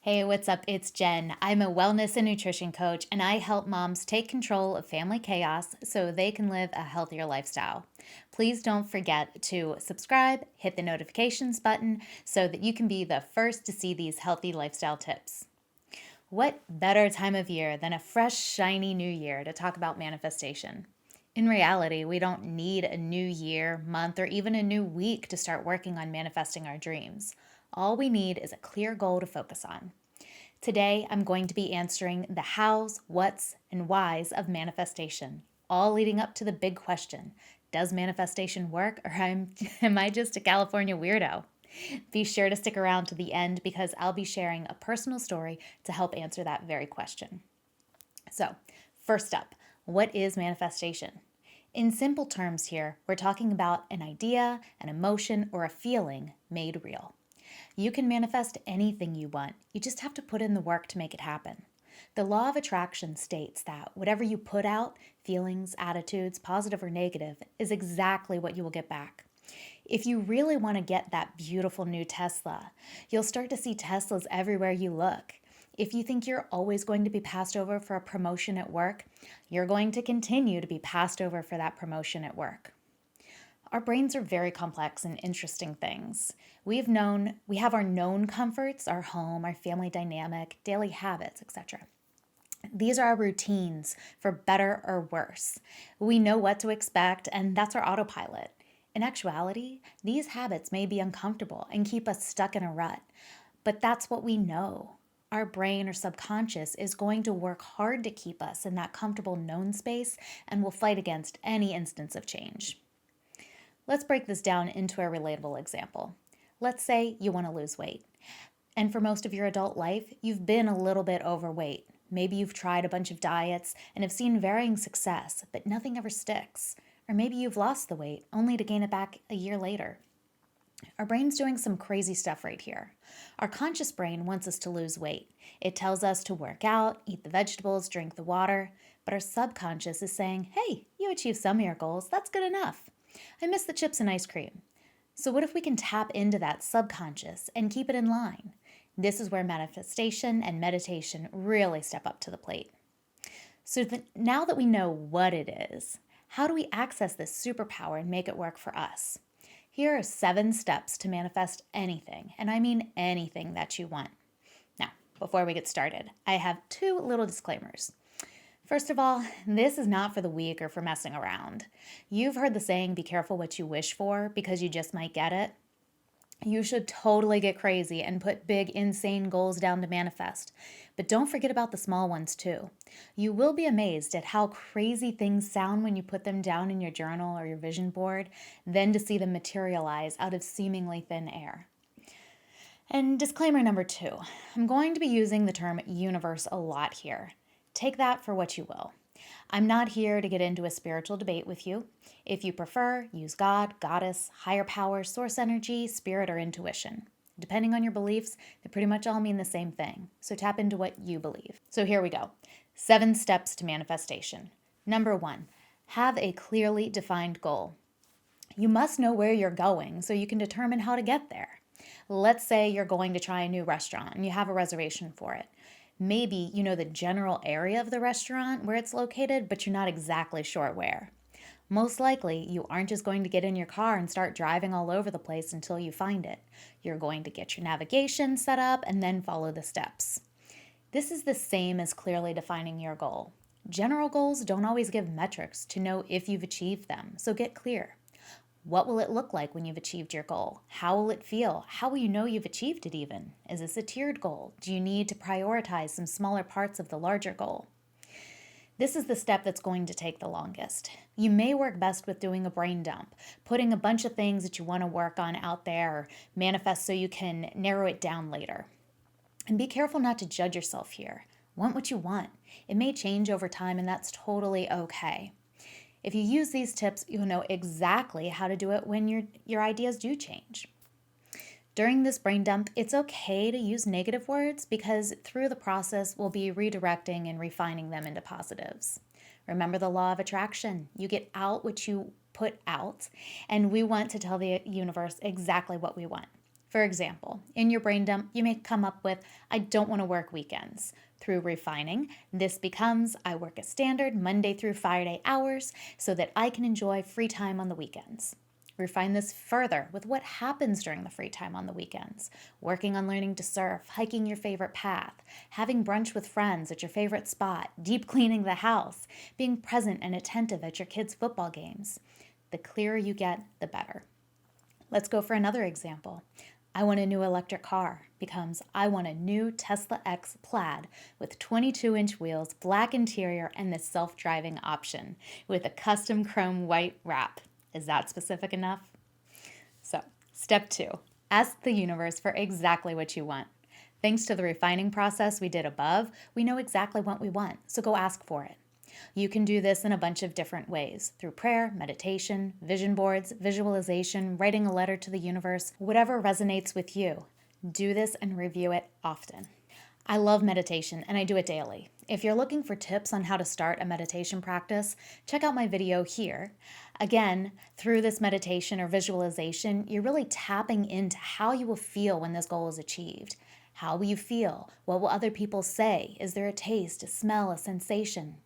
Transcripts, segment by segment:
Hey, what's up? It's Jen. I'm a wellness and nutrition coach, and I help moms take control of family chaos so they can live a healthier lifestyle. Please don't forget to subscribe, hit the notifications button so that you can be the first to see these healthy lifestyle tips. What better time of year than a fresh, shiny new year to talk about manifestation? In reality, we don't need a new year, month, or even a new week to start working on manifesting our dreams. All we need is a clear goal to focus on. Today, I'm going to be answering the hows, whats, and whys of manifestation, all leading up to the big question: does manifestation work, or am I just a California weirdo? Be sure to stick around to the end because I'll be sharing a personal story to help answer that very question. So, first up, what is manifestation? In simple terms, here, we're talking about an idea, an emotion, or a feeling made real. You can manifest anything you want, you just have to put in the work to make it happen. The law of attraction states that whatever you put out, feelings, attitudes, positive or negative, is exactly what you will get back. If you really want to get that beautiful new Tesla, you'll start to see Teslas everywhere you look. If you think you're always going to be passed over for a promotion at work, you're going to continue to be passed over for that promotion at work. Our brains are very complex and interesting things. We have our known comforts, our home, our family dynamic, daily habits, etc. These are our routines, for better or worse. We know what to expect, and that's our autopilot. In actuality, these habits may be uncomfortable and keep us stuck in a rut, but that's what we know. Our brain or subconscious is going to work hard to keep us in that comfortable known space and will fight against any instance of change. Let's break this down into a relatable example. Let's say you want to lose weight. And for most of your adult life, you've been a little bit overweight. Maybe you've tried a bunch of diets and have seen varying success, but nothing ever sticks. Or maybe you've lost the weight only to gain it back a year later. Our brain's doing some crazy stuff right here. Our conscious brain wants us to lose weight. It tells us to work out, eat the vegetables, drink the water. But our subconscious is saying, hey, you achieved some of your goals, that's good enough. I miss the chips and ice cream. So what if we can tap into that subconscious and keep it in line? This is where manifestation and meditation really step up to the plate. So now that we know what it is, how do we access this superpower and make it work for us? Here are 7 steps to manifest anything, and I mean anything that you want. Now, before we get started, I have 2 little disclaimers. First of all, this is not for the weak or for messing around. You've heard the saying, be careful what you wish for because you just might get it. You should totally get crazy and put big, insane goals down to manifest. But don't forget about the small ones too. You will be amazed at how crazy things sound when you put them down in your journal or your vision board, then to see them materialize out of seemingly thin air. And disclaimer number 2, I'm going to be using the term universe a lot here. Take that for what you will. I'm not here to get into a spiritual debate with you. If you prefer, use God, goddess, higher power, source energy, spirit, or intuition. Depending on your beliefs, they pretty much all mean the same thing. So tap into what you believe. So here we go. 7 steps to manifestation. Number 1, have a clearly defined goal. You must know where you're going so you can determine how to get there. Let's say you're going to try a new restaurant and you have a reservation for it. Maybe you know the general area of the restaurant where it's located, but you're not exactly sure where. Most likely, you aren't just going to get in your car and start driving all over the place until you find it. You're going to get your navigation set up and then follow the steps. This is the same as clearly defining your goal. General goals don't always give metrics to know if you've achieved them, so get clear. What will it look like when you've achieved your goal? How will it feel? How will you know you've achieved it even? Is this a tiered goal? Do you need to prioritize some smaller parts of the larger goal? This is the step that's going to take the longest. You may work best with doing a brain dump, putting a bunch of things that you want to work on out there or manifest so you can narrow it down later. And be careful not to judge yourself here. Want what you want. It may change over time, and that's totally okay. If you use these tips, you'll know exactly how to do it when your ideas do change. During this brain dump, it's okay to use negative words because through the process, we'll be redirecting and refining them into positives. Remember the law of attraction. You get out what you put out, and we want to tell the universe exactly what we want. For example, in your brain dump, you may come up with, I don't want to work weekends. Through refining, this becomes, I work a standard Monday through Friday hours so that I can enjoy free time on the weekends. Refine this further with what happens during the free time on the weekends. Working on learning to surf, hiking your favorite path, having brunch with friends at your favorite spot, deep cleaning the house, being present and attentive at your kids' football games. The clearer you get, the better. Let's go for another example. I want a new electric car becomes I want a new Tesla X Plaid with 22-inch wheels, black interior, and the self-driving option with a custom chrome white wrap. Is that specific enough? So, step 2, ask the universe for exactly what you want. Thanks to the refining process we did above, we know exactly what we want, so go ask for it. You can do this in a bunch of different ways, through prayer, meditation, vision boards, visualization, writing a letter to the universe, whatever resonates with you. Do this and review it often. I love meditation and I do it daily. If you're looking for tips on how to start a meditation practice, check out my video here. Again, through this meditation or visualization, you're really tapping into how you will feel when this goal is achieved. How will you feel? What will other people say? Is there a taste, a smell, a sensation?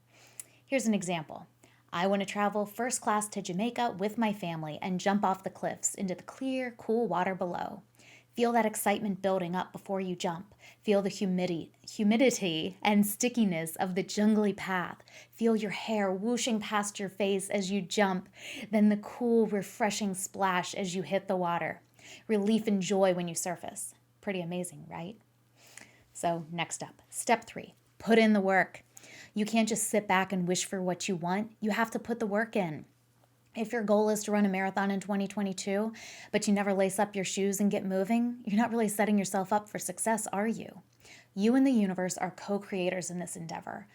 Here's an example. I want to travel first class to Jamaica with my family and jump off the cliffs into the clear, cool water below. Feel that excitement building up before you jump. Feel the humidity and stickiness of the jungly path. Feel your hair whooshing past your face as you jump, then the cool, refreshing splash as you hit the water. Relief and joy when you surface. Pretty amazing, right? So next up, step 3, put in the work. You can't just sit back and wish for what you want. You have to put the work in. If your goal is to run a marathon in 2022, but you never lace up your shoes and get moving, you're not really setting yourself up for success, are you? You and the universe are co-creators in this endeavor.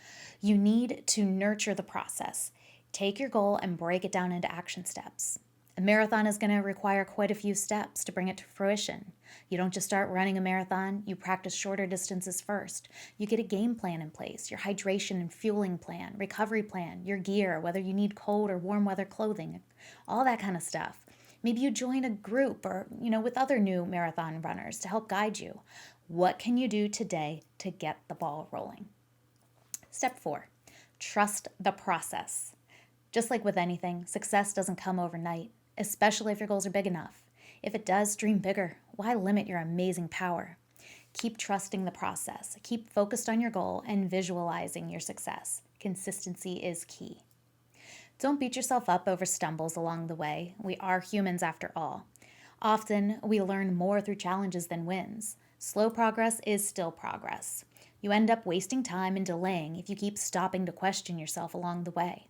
You need to nurture the process. Take your goal and break it down into action steps. A marathon is going to require quite a few steps to bring it to fruition. You don't just start running a marathon, you practice shorter distances first. You get a game plan in place, your hydration and fueling plan, recovery plan, your gear, whether you need cold or warm weather clothing, all that kind of stuff. Maybe you join a group or, with other new marathon runners to help guide you. What can you do today to get the ball rolling? Step 4, trust the process. Just like with anything, success doesn't come overnight, especially if your goals are big enough. If it does, dream bigger. Why limit your amazing power? Keep trusting the process. Keep focused on your goal and visualizing your success. Consistency is key. Don't beat yourself up over stumbles along the way. We are humans after all. Often, we learn more through challenges than wins. Slow progress is still progress. You end up wasting time and delaying if you keep stopping to question yourself along the way.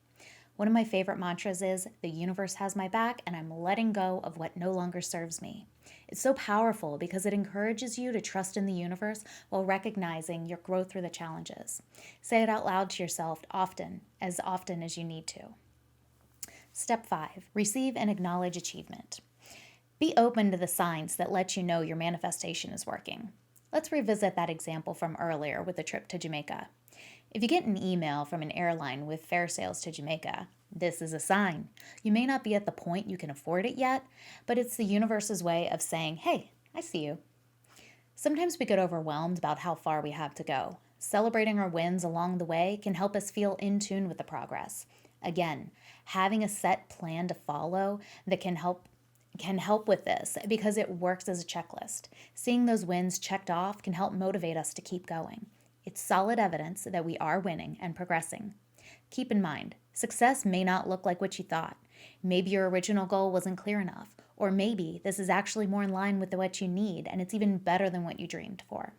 One of my favorite mantras is, the universe has my back and I'm letting go of what no longer serves me. It's so powerful because it encourages you to trust in the universe while recognizing your growth through the challenges. Say it out loud to yourself often as you need to. Step 5, receive and acknowledge achievement. Be open to the signs that let you know your manifestation is working. Let's revisit that example from earlier with the trip to Jamaica. If you get an email from an airline with fare sales to Jamaica, this is a sign. You may not be at the point you can afford it yet, but it's the universe's way of saying, hey, I see you. Sometimes we get overwhelmed about how far we have to go. Celebrating our wins along the way can help us feel in tune with the progress. Again, having a set plan to follow that can help with this because it works as a checklist. Seeing those wins checked off can help motivate us to keep going. It's solid evidence that we are winning and progressing. Keep in mind, success may not look like what you thought. Maybe your original goal wasn't clear enough, or maybe this is actually more in line with what you need and it's even better than what you dreamed for.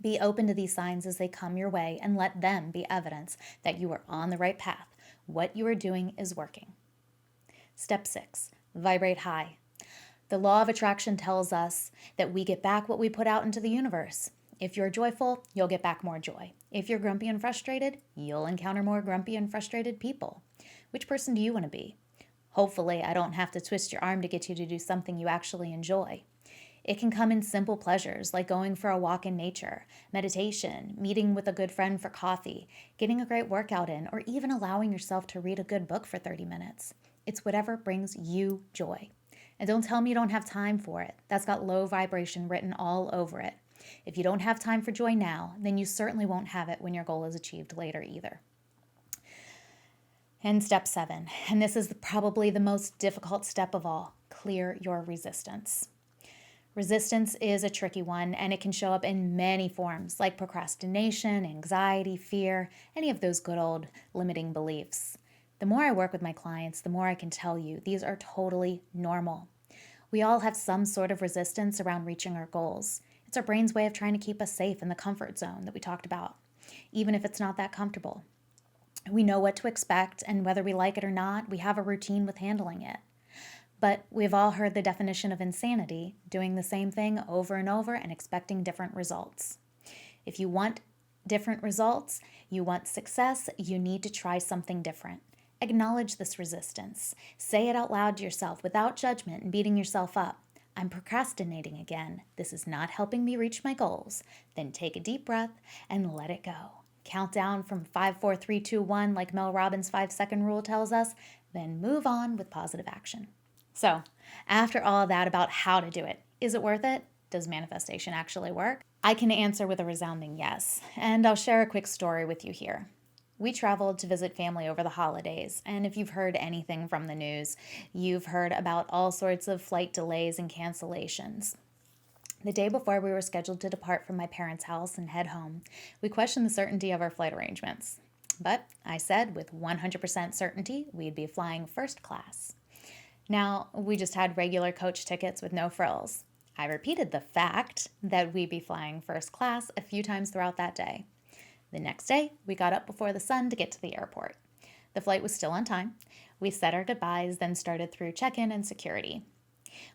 Be open to these signs as they come your way and let them be evidence that you are on the right path. What you are doing is working. Step 6, vibrate high. The law of attraction tells us that we get back what we put out into the universe. If you're joyful, you'll get back more joy. If you're grumpy and frustrated, you'll encounter more grumpy and frustrated people. Which person do you want to be? Hopefully, I don't have to twist your arm to get you to do something you actually enjoy. It can come in simple pleasures like going for a walk in nature, meditation, meeting with a good friend for coffee, getting a great workout in, or even allowing yourself to read a good book for 30 minutes. It's whatever brings you joy. And don't tell me you don't have time for it. That's got low vibration written all over it. If you don't have time for joy now, then you certainly won't have it when your goal is achieved later either. And step 7, and this is probably the most difficult step of all, clear your resistance. Resistance is a tricky one, and it can show up in many forms, like procrastination, anxiety, fear, any of those good old limiting beliefs. The more I work with my clients, the more I can tell you these are totally normal. We all have some sort of resistance around reaching our goals. It's our brain's way of trying to keep us safe in the comfort zone that we talked about, even if it's not that comfortable. We know what to expect, and whether we like it or not, we have a routine with handling it. But we've all heard the definition of insanity, doing the same thing over and over and expecting different results. If you want different results, you want success, you need to try something different. Acknowledge this resistance. Say it out loud to yourself without judgment and beating yourself up. I'm procrastinating again. This is not helping me reach my goals. Then take a deep breath and let it go. Count down from 5, 4, 3, 2, 1 like Mel Robbins' 5-second rule tells us, then move on with positive action. So, after all that about how to do it, is it worth it? Does manifestation actually work? I can answer with a resounding yes, and I'll share a quick story with you here. We traveled to visit family over the holidays, and if you've heard anything from the news, you've heard about all sorts of flight delays and cancellations. The day before we were scheduled to depart from my parents' house and head home, we questioned the certainty of our flight arrangements. But I said with 100% certainty we'd be flying first class. Now, we just had regular coach tickets with no frills. I repeated the fact that we'd be flying first class a few times throughout that day. The next day, we got up before the sun to get to the airport. The flight was still on time. We said our goodbyes, then started through check-in and security.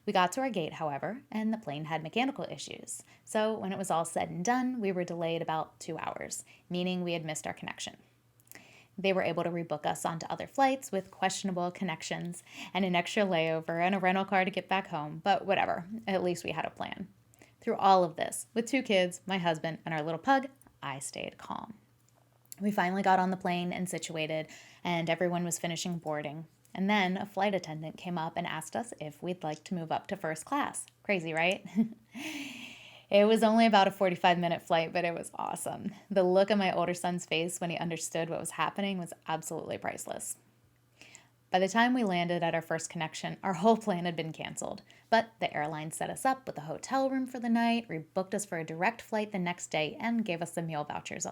We got to our gate, however, and the plane had mechanical issues. So when it was all said and done, we were delayed about 2 hours, meaning we had missed our connection. They were able to rebook us onto other flights with questionable connections and an extra layover and a rental car to get back home, but whatever, at least we had a plan. Through all of this, with 2 kids, my husband, and our little pug, I stayed calm. We finally got on the plane and situated, and everyone was finishing boarding. And then a flight attendant came up and asked us if we'd like to move up to first class. Crazy, right? It was only about a 45-minute flight, but it was awesome. The look on my older son's face when he understood what was happening was absolutely priceless. By the time we landed at our first connection, our whole plan had been canceled. But the airline set us up with a hotel room for the night, rebooked us for a direct flight the next day, and gave us some meal vouchers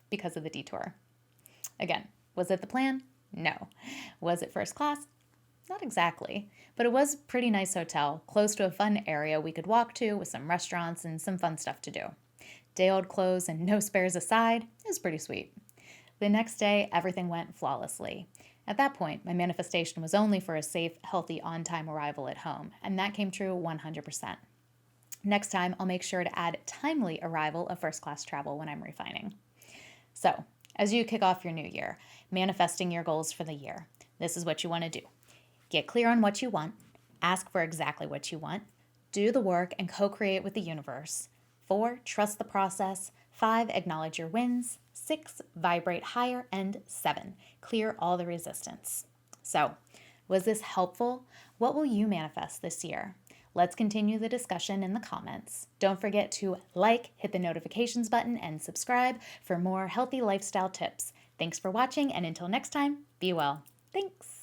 because of the detour. Again, was it the plan? No. Was it first class? Not exactly, but it was a pretty nice hotel, close to a fun area we could walk to with some restaurants and some fun stuff to do. Day-old clothes and no spares aside, it was pretty sweet. The next day, everything went flawlessly. At that point, my manifestation was only for a safe, healthy, on-time arrival at home, and that came true 100%. Next time, I'll make sure to add timely arrival of first-class travel when I'm refining. So, as you kick off your new year, manifesting your goals for the year, this is what you want to do. Get clear on what you want, ask for exactly what you want, do the work and co-create with the universe. 4, trust the process. 5, acknowledge your wins. 6, vibrate higher. And 7, clear all the resistance. So, was this helpful? What will you manifest this year? Let's continue the discussion in the comments. Don't forget to like, hit the notifications button, and subscribe for more healthy lifestyle tips. Thanks for watching, and until next time, be well. Thanks.